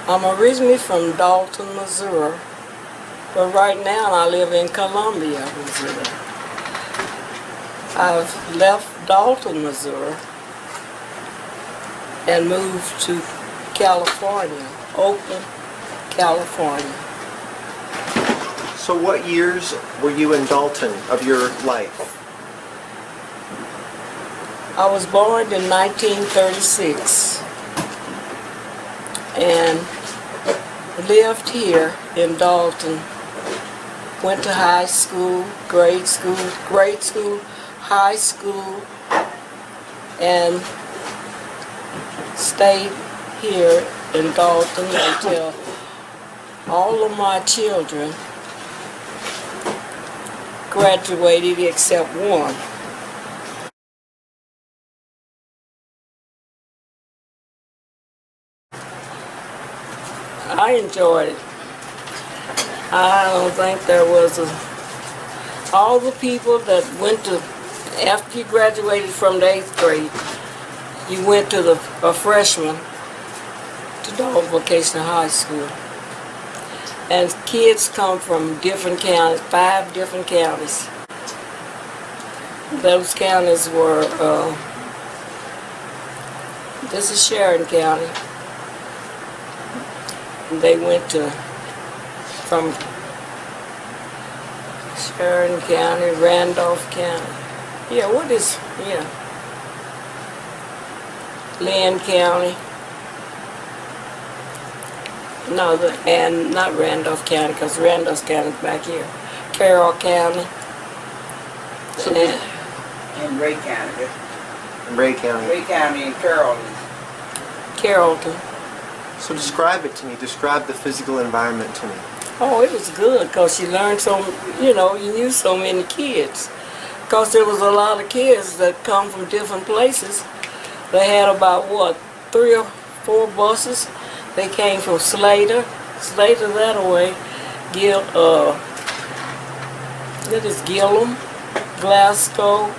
I'm originally from Dalton, Missouri, but right now I live in Columbia, Missouri. I've left Dalton, Missouri, and moved to California, Oakland, California. So what years were you in Dalton of your life? I was born in 1936 and lived here in Dalton. Went to high school, grade school, high school, and stayed here in Dalton until all of my children graduated except one. I enjoyed it. I don't think there was all the people that went to, after you graduated from the 8th grade, you went to a freshman to Dalton Vocational High School. And kids come from different counties, 5 different counties. Those counties were, this is Sharon County. They went from Sharon County, Randolph County. Lynn County. No, and not Randolph County, because Randolph County's back here. Carroll County. So in Ray County. Ray County. Ray County and Carrollton. Carrollton. So describe it to me. Describe the physical environment to me. Oh, it was good because you learned you knew so many kids. Because there was a lot of kids that come from different places. They had about, 3 or 4 buses. They came from Slater that way, Gillum, Glasgow,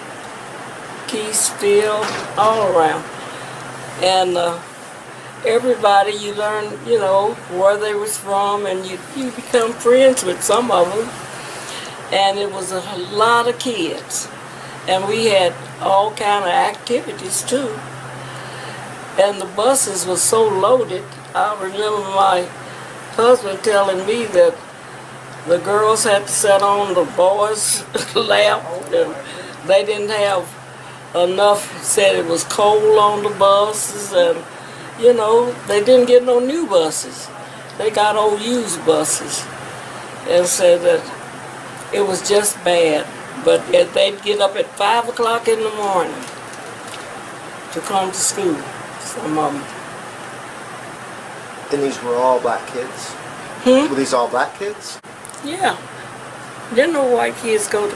Keysfield, all around. And everybody, you learn, where they was from, and you become friends with some of them. And it was a lot of kids. And we had all kind of activities too. And the buses were so loaded. I remember my husband telling me that the girls had to sit on the boys' lap, and they didn't have enough, said it was cold on the buses, and they didn't get no new buses. They got old used buses, and said that it was just bad. But they'd get up at 5 o'clock in the morning to come to school, some of them. Then these were all black kids? Were these all black kids? Yeah. Didn't no white kids go to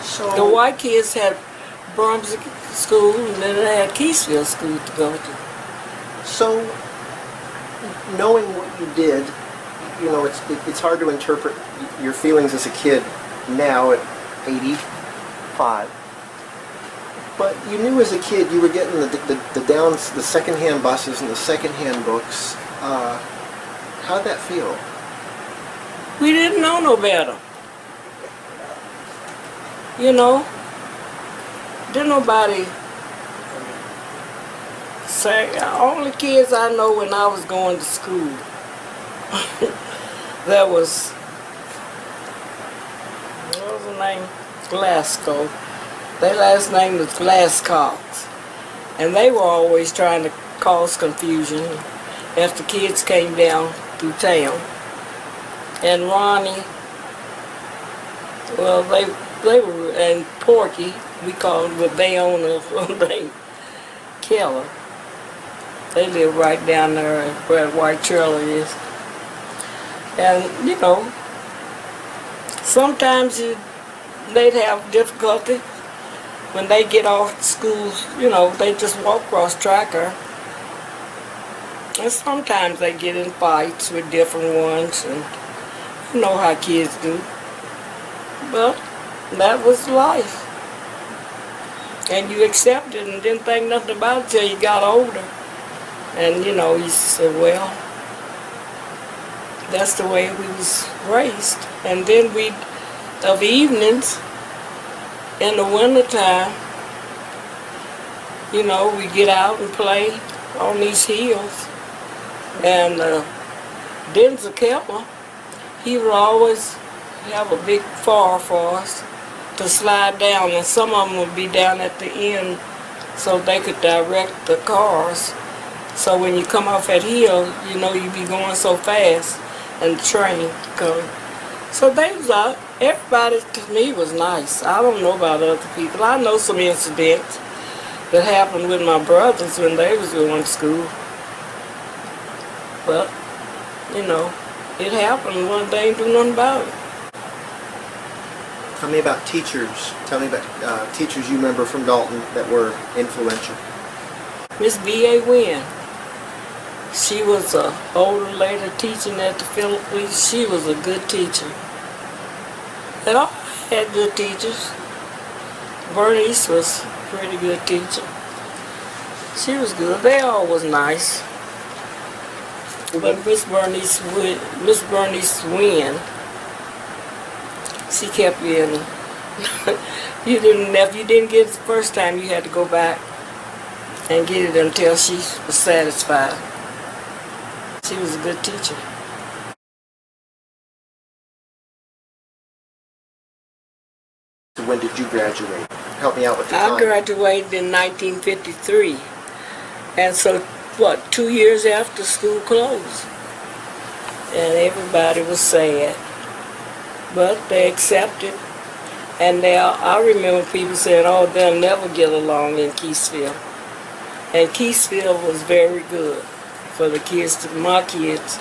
So the white kids had Brunswick School, and then they had Keysfield School to go to. So, knowing what you did, it's hard to interpret your feelings as a kid now at 85. But you knew as a kid you were getting the secondhand buses and the secondhand books. How'd that feel? We didn't know no better. Didn't nobody say. Only kids I know when I was going to school. There was, what was the name? Glasgow. Their last name was Glasscox. And they were always trying to cause confusion after kids came down through town. And Ronnie, well, they were, and Porky, we called them, but they own a name, Keller. They live right down there where White Trailer is. And, sometimes they'd have difficulty when they get off school, they just walk across Tracker. And sometimes they get in fights with different ones, and you know how kids do. But that was life. And you accepted it and didn't think nothing about it till you got older. And you know, he said, well, that's the way we was raised. And then of evenings, in the wintertime, you know, we get out and play on these hills. And Denzel Kepler, he would always have a big bar for us to slide down, and some of them would be down at the end so they could direct the cars. So when you come off that hill, you know you be going so fast, and the train coming. So they was out. Everybody to me was nice. I don't know about other people. I know some incidents that happened with my brothers when they was going to school. But, you know, it happened. One day, ain't do nothing about it. Tell me about teachers. Tell me about teachers you remember from Dalton that were influential. Miss B.A. Wynn. She was an older lady teaching at the Philippines. She was a good teacher. And all had good teachers. Bernice was a pretty good teacher. She was good. They all was nice. But Miss Bernice Wynn, she kept you in. If you didn't get it the first time, you had to go back and get it until she was satisfied. She was a good teacher. When did you graduate? Help me out with the I time. graduated in 1953. And so, 2 years after school closed. And everybody was sad. But they accepted. And I remember people saying, oh, they'll never get along in Keysville. And Keysville was very good for the kids, my kids,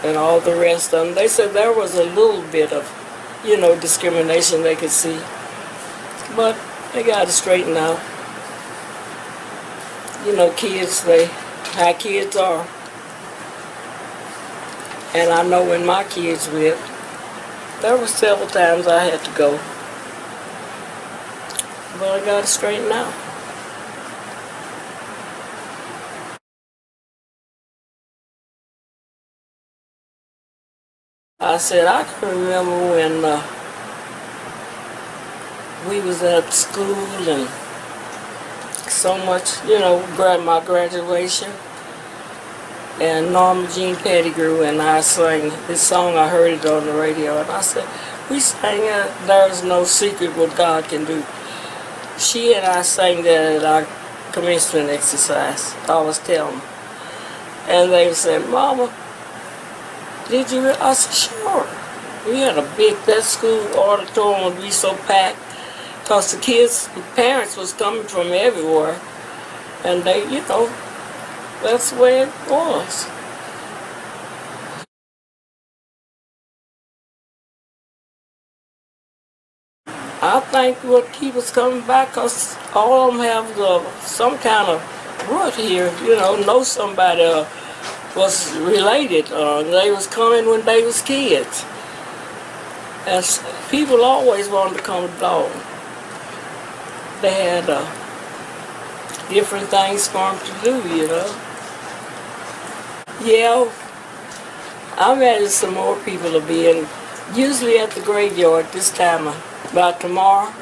and all the rest of them. They said there was a little bit of, you know, discrimination they could see. But they got it straightened out. You know, kids, how kids are. And I know when my kids lived, there were several times I had to go. But I got it straightened out. I said, I can remember when we was at school and so much, you know, my graduation. And Norma Jean Pettigrew and I sang this song. I heard it on the radio, and I said, we sang There's No Secret What God Can Do. She and I sang that at our commencement exercise. I was telling them. And they said, Mama, did you? I said, sure. We had that school auditorium would be so packed because the kids, the parents was coming from everywhere. And they, you know, that's the way it was. I think what keep us coming back, because all of them have some kind of root here, you know somebody was related. They was coming when they was kids. And people always wanted to come to Dalton. They had different things for them to do, you know. Yeah, I imagine some more people will be in, usually at the graveyard this time, about tomorrow.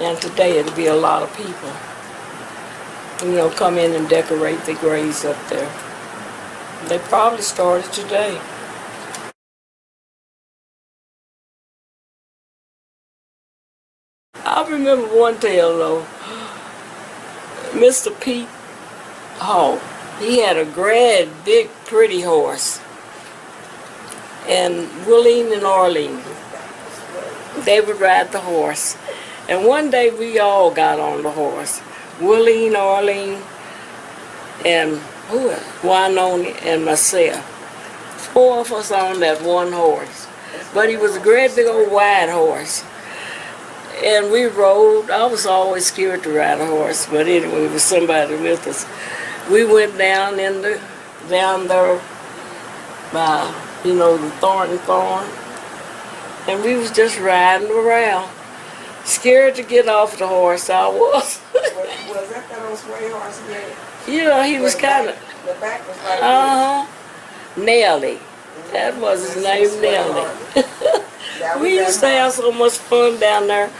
And today it'll be a lot of people. You know, come in and decorate the graves up there. They probably started today. I remember one tale though. Mr. Pete Hall, he had a big, pretty horse. And Willine and Arlene, they would ride the horse. And one day we all got on the horse. Willine, Arlene, and Wynonna and myself. 4 of us on that one horse. But he was a great big old wide horse. And we rode. I was always scared to ride a horse, but anyway, there was somebody with us. We went down there by, you know, the Thornton Farm. And we was just riding around. Scared to get off the horse, I was. Was that old sway horse again? You know, he was kind of, The back was like Uh-huh. Nelly. That was his name, Nelly. Now We used to have so much fun down there.